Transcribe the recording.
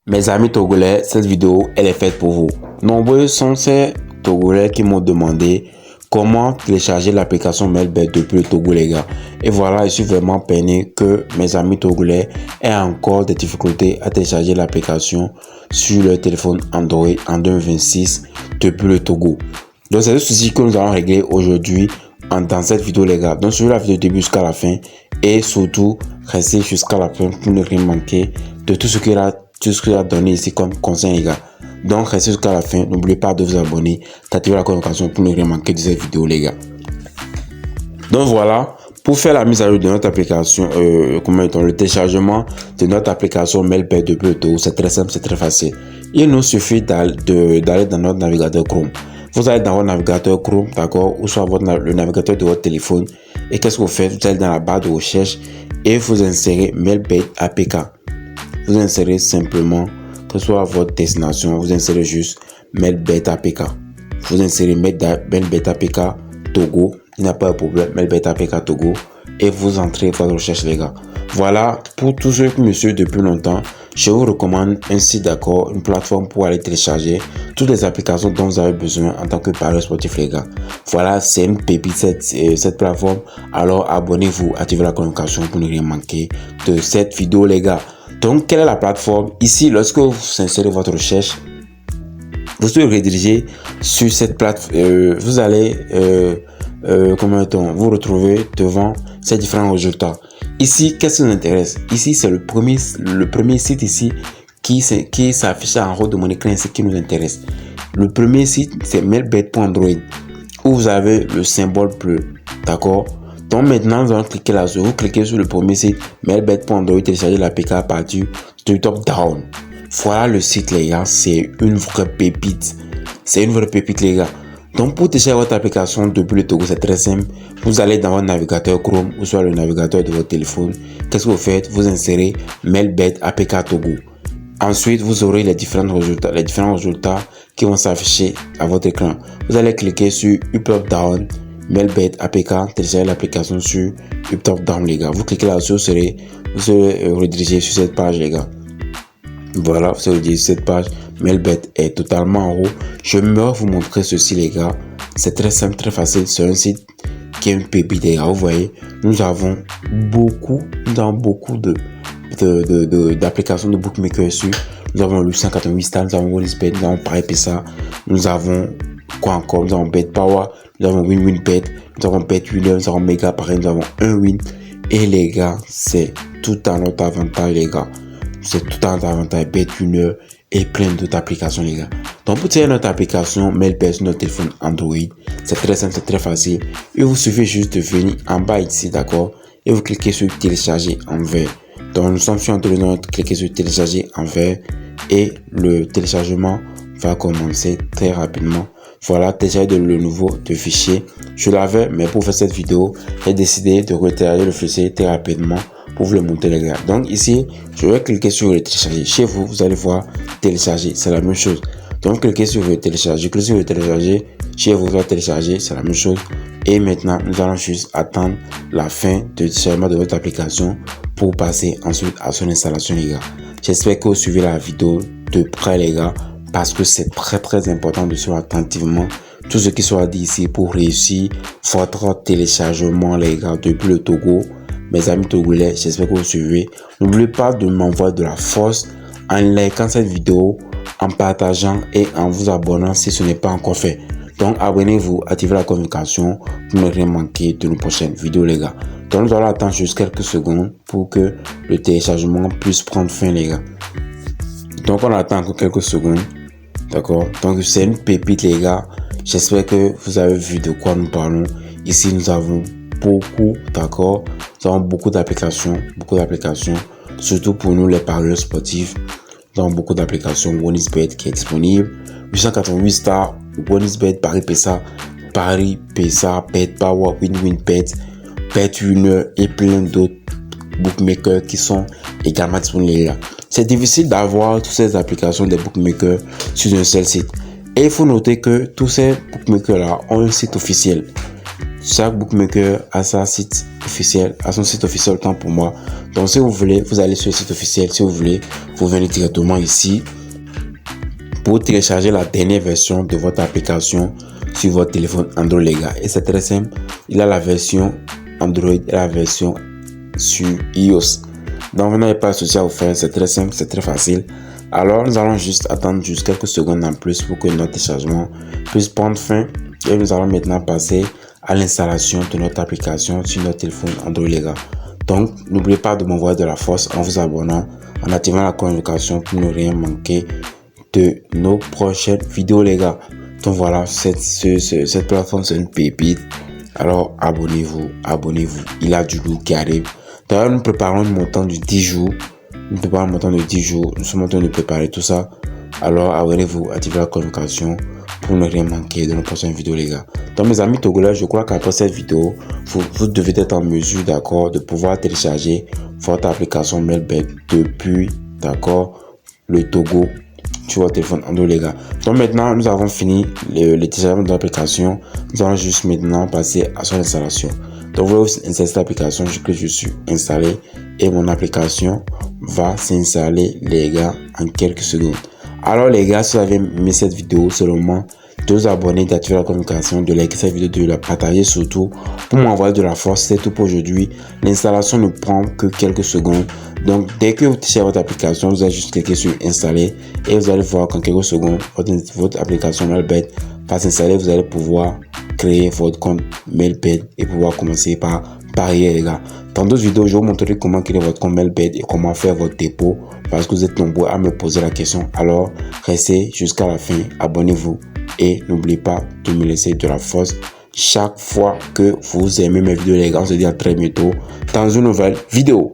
Mes amis togolais, cette vidéo, elle est faite pour vous. Nombreux sont ces togolais qui m'ont demandé comment télécharger l'application Melbet depuis le Togo, les gars. Et voilà, je suis vraiment peiné que mes amis togolais aient encore des difficultés à télécharger l'application sur leur téléphone Android en 2026 depuis le Togo. Donc, c'est le souci que nous allons régler aujourd'hui dans cette vidéo, les gars. Donc, suivez la vidéo du début jusqu'à la fin et surtout, restez jusqu'à la fin pour ne rien manquer de tout ce qu'il a donné ici comme conseil, les gars. Donc, restez jusqu'à la fin. N'oubliez pas de vous abonner, d'activer la notification pour ne rien manquer de cette vidéo, les gars. Donc, voilà. Pour faire la mise à jour de notre application, le téléchargement de notre application Melbet depuis le Togo, c'est très simple, c'est très facile. Il nous suffit d'aller dans notre navigateur Chrome. Vous allez dans votre navigateur Chrome, d'accord, ou soit le navigateur de votre téléphone. Et qu'est-ce que vous faites? Vous allez dans la barre de recherche et vous insérez Melbet APK. Vous insérez simplement, que ce soit votre destination, vous insérez juste Melbet APK. Vous insérez Melbet APK Togo, il n'y a pas de problème, Melbet APK Togo, et vous entrez votre recherche, les gars. Voilà, pour tous ceux qui me suivent depuis longtemps, je vous recommande un site, d'accord, une plateforme pour aller télécharger toutes les applications dont vous avez besoin en tant que parieur sportif, les gars. Voilà, c'est une pépite cette plateforme. Alors abonnez-vous, activez la notification pour ne rien manquer de cette vidéo, les gars. Donc, quelle est la plateforme? Ici, lorsque vous insérez votre recherche, vous serez redirigé sur cette plateforme. Vous allez, vous retrouver devant ces différents résultats. Ici, qu'est-ce qui nous intéresse? Ici, c'est le premier site ici qui s'affiche en haut de mon écran, c'est qui nous intéresse. Le premier site, c'est melbet.android, où vous avez le symbole bleu, d'accord? Donc maintenant, nous allons cliquer là-dessus. Vous cliquez sur le premier site, melbet.android, télécharger l'APK à partir du top down. Voilà le site, les gars. C'est une vraie pépite. C'est une vraie pépite, les gars. Donc pour télécharger votre application depuis le Togo, c'est très simple. Vous allez dans votre navigateur Chrome ou soit le navigateur de votre téléphone. Qu'est-ce que vous faites? Vous insérez Melbet APK Togo. Ensuite, vous aurez les différents résultats qui vont s'afficher à votre écran. Vous allez cliquer sur Up Down, Melbet APK, télécharger l'application sur Up Down, les gars. Vous cliquez là-dessus, vous serez redirigé sur cette page, les gars. Voilà, vous serez redirigé sur cette page. Melbet est totalement en haut. Je vais vous montrer ceci, les gars. C'est très simple, très facile. C'est un site qui est une pépite, les gars. Vous voyez, nous avons beaucoup d'applications de bookmakers dessus. Nous avons le 188 Star, nous avons WinBet, nous avons PariPesa, nous avons quoi encore? Nous avons BetPower, nous avons WinBet, nous avons BetWinner, nous avons Mega Pareil, nous avons Unwin. Et les gars, c'est tout à notre avantage, les gars. C'est tout à notre avantage, BetWinner et plein d'autres applications, les gars. Donc pour télécharger notre application Melbet sur notre téléphone Android, c'est très simple, c'est très facile. Il vous suffit juste de venir en bas ici, d'accord, et vous cliquez sur télécharger en vert. Donc nous sommes sur Android, cliquez sur télécharger en vert et le téléchargement va commencer très rapidement. Voilà, télécharger le nouveau fichier. Je l'avais, mais pour faire cette vidéo, j'ai décidé de retélécharger le fichier très rapidement pour vous le montrer, les gars. Donc ici, je vais cliquer sur le télécharger. Chez vous, vous allez voir télécharger, c'est la même chose. Donc cliquez sur le télécharger, cliquez sur le télécharger. Chez vous, vous allez télécharger, c'est la même chose. Et maintenant, nous allons juste attendre la fin de téléchargement de votre application pour passer ensuite à son installation, les gars. J'espère que vous suivez la vidéo de près, les gars, parce que c'est très important de suivre attentivement tout ce qui sera dit ici pour réussir votre téléchargement, les gars, depuis le Togo. Mes amis togolais, j'espère que vous suivez. N'oubliez pas de m'envoyer de la force en likant cette vidéo, en partageant et en vous abonnant si ce n'est pas encore fait. Donc abonnez-vous, activez la notification pour ne rien manquer de nos prochaines vidéos, les gars. Donc nous allons attendre juste quelques secondes pour que le téléchargement puisse prendre fin, les gars. Donc on attend encore quelques secondes, d'accord. Donc c'est une pépite, les gars. J'espère que vous avez vu de quoi nous parlons. Ici nous avons beaucoup, d'accord. Nous avons beaucoup d'applications, surtout pour nous les parieurs sportifs. Nous avons beaucoup d'applications. WinBet qui est disponible, 888 Star, WinBet, PariPesa, BetPower, WinBet, BetWinner et plein d'autres bookmakers qui sont également disponibles. C'est difficile d'avoir toutes ces applications des bookmakers sur un seul site. Et il faut noter que tous ces bookmakers là ont un site officiel. chaque bookmaker a sa site officiel, a son site officiel autant pour moi. Donc si vous voulez, vous allez sur le site officiel. Si vous voulez, vous venez directement ici pour télécharger la dernière version de votre application sur votre téléphone Android, les gars. Et c'est très simple. Il a la version Android et la version sur iOS. Donc vous n'avez pas de souci à vous faire. C'est très simple, c'est très facile. Alors nous allons juste attendre juste quelques secondes en plus pour que notre téléchargement puisse prendre fin. Et nous allons maintenant passer à l'installation de notre application sur notre téléphone Android, les gars. Donc n'oubliez pas de m'envoyer de la force en vous abonnant, en activant la notification pour ne rien manquer de nos prochaines vidéos, les gars. Donc voilà, cette plateforme c'est une pépite. Alors abonnez-vous. Il a du lourd qui arrive. D'ailleurs, nous préparons un montant de 10 jours. Nous sommes en train de préparer tout ça. Alors abonnez-vous, activez la notification pour ne rien manquer de nos prochaines vidéos, les gars. Donc mes amis togolais, je crois qu'après cette vidéo, vous devez être en mesure, d'accord, de pouvoir télécharger votre application Melbet depuis, d'accord, le Togo sur votre téléphone Android, les gars. Donc maintenant, nous avons fini le téléchargement de l'application. Nous allons juste maintenant passer à son installation. Donc vous voulez installer cette application, je clique dessus, installer, et mon application va s'installer, les gars, en quelques secondes. Alors les gars, si vous avez aimé cette vidéo, c'est le moment de vous abonner, d'activer la notification, de liker cette vidéo, de la partager surtout pour m'envoyer de la force. C'est tout pour aujourd'hui. L'installation ne prend que quelques secondes. Donc dès que vous téléchargez votre application, vous allez juste cliquer sur installer et vous allez voir qu'en quelques secondes, votre application Melbet va s'installer. Vous allez pouvoir créer votre compte Melbet et pouvoir commencer par parier, les gars. Dans d'autres vidéos, je vais vous montrer comment créer votre compte Melbet et comment faire votre dépôt parce que vous êtes nombreux à me poser la question. Alors, restez jusqu'à la fin, abonnez-vous et n'oubliez pas de me laisser de la force chaque fois que vous aimez mes vidéos, les gars. On se dit à très bientôt dans une nouvelle vidéo.